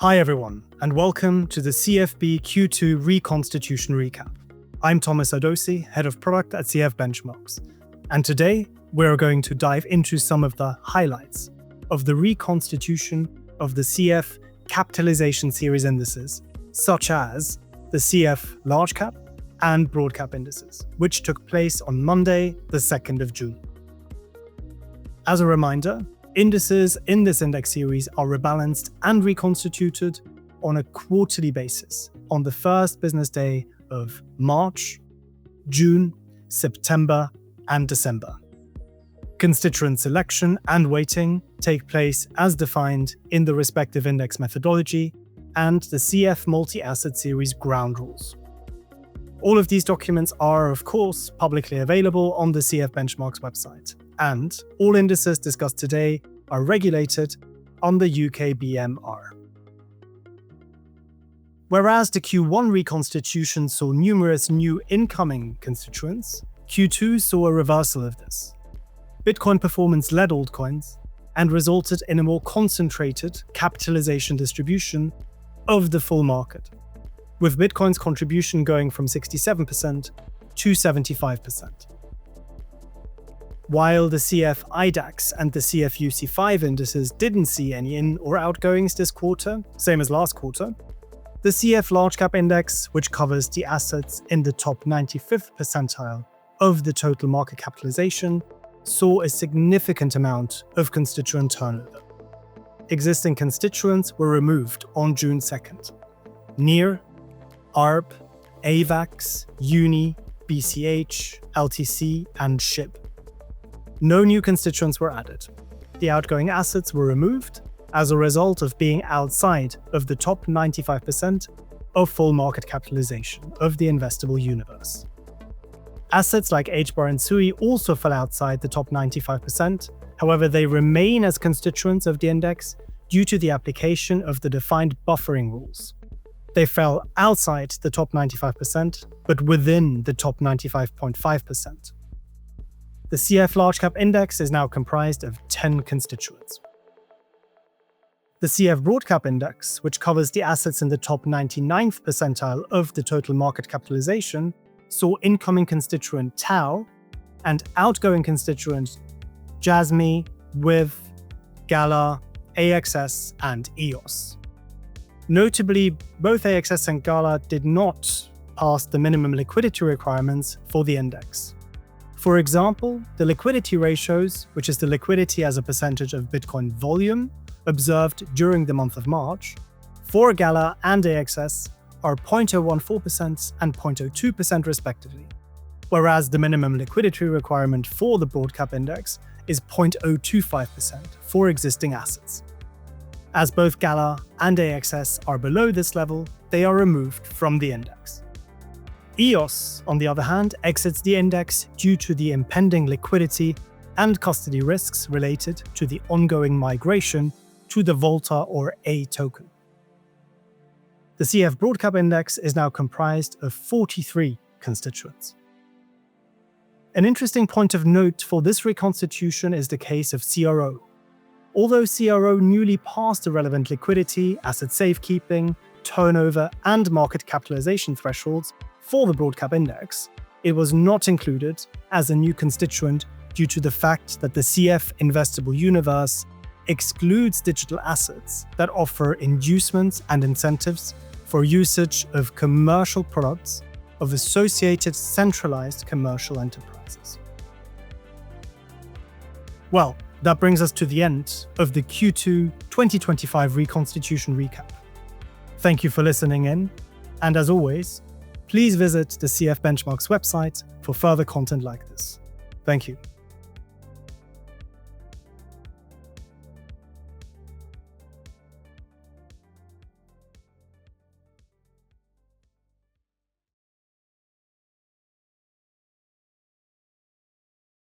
Hi everyone, and welcome to the CFB Q2 Reconstitution Recap. I'm Thomas Adosi, Head of Product at CF Benchmarks, and today we're going to dive into some of the highlights of the reconstitution of the CF Capitalization Series indices, such as the CF Large Cap and Broad Cap indices, which took place on Monday, the 2nd of June. As a reminder, indices in this index series are rebalanced and reconstituted on a quarterly basis on the first business day of March, June, September, and December. Constituent selection and weighting take place as defined in the respective index methodology and the CF Multi-Asset Series ground rules. All of these documents are, of course, publicly available on the CF Benchmarks website, and all indices discussed today are regulated on the UK BMR. Whereas the Q1 reconstitution saw numerous new incoming constituents, Q2 saw a reversal of this. Bitcoin performance led altcoins and resulted in a more concentrated capitalization distribution of the full market, with Bitcoin's contribution going from 67% to 75%. While the CF IDAX and the CF UC5 indices didn't see any in- or outgoings this quarter, same as last quarter, the CF Large Cap Index, which covers the assets in the top 95th percentile of the total market capitalization, saw a significant amount of constituent turnover. Existing constituents were removed on June 2nd. NIR, ARB, AVAX, UNI, BCH, LTC, and SHIB. No new constituents were added. The outgoing assets were removed as a result of being outside of the top 95% of full market capitalization of the investible universe. Assets like HBAR and SUI also fell outside the top 95%, however they remain as constituents of the index due to the application of the defined buffering rules. They fell outside the top 95%, but within the top 95.5%. The CF Large Cap Index is now comprised of 10 constituents. The CF Broad Cap Index, which covers the assets in the top 99th percentile of the total market capitalization, saw incoming constituent Tau and outgoing constituent Jasmy, WIV, Gala, AXS, and EOS. Notably, both AXS and Gala did not pass the minimum liquidity requirements for the index. For example, the liquidity ratios, which is the liquidity as a percentage of Bitcoin volume observed during the month of March, for Gala and AXS are 0.014% and 0.02% respectively, whereas the minimum liquidity requirement for the Broad Cap Index is 0.025% for existing assets. As both Gala and AXS are below this level, they are removed from the index. EOS, on the other hand, exits the index due to the impending liquidity and custody risks related to the ongoing migration to the Volta or A token. The CF Broad Cap Index is now comprised of 43 constituents. An interesting point of note for this reconstitution is the case of CRO. Although CRO newly passed the relevant liquidity, asset safekeeping, turnover, and market capitalization thresholds for the Broad Cap Index, it was not included as a new constituent due to the fact that the CF Investible universe excludes digital assets that offer inducements and incentives for usage of commercial products of associated centralized commercial enterprises. Well, that brings us to the end of the Q2 2025 Reconstitution Recap. Thank you for listening in, and as always, please visit the CF Benchmarks website for further content like this. Thank you.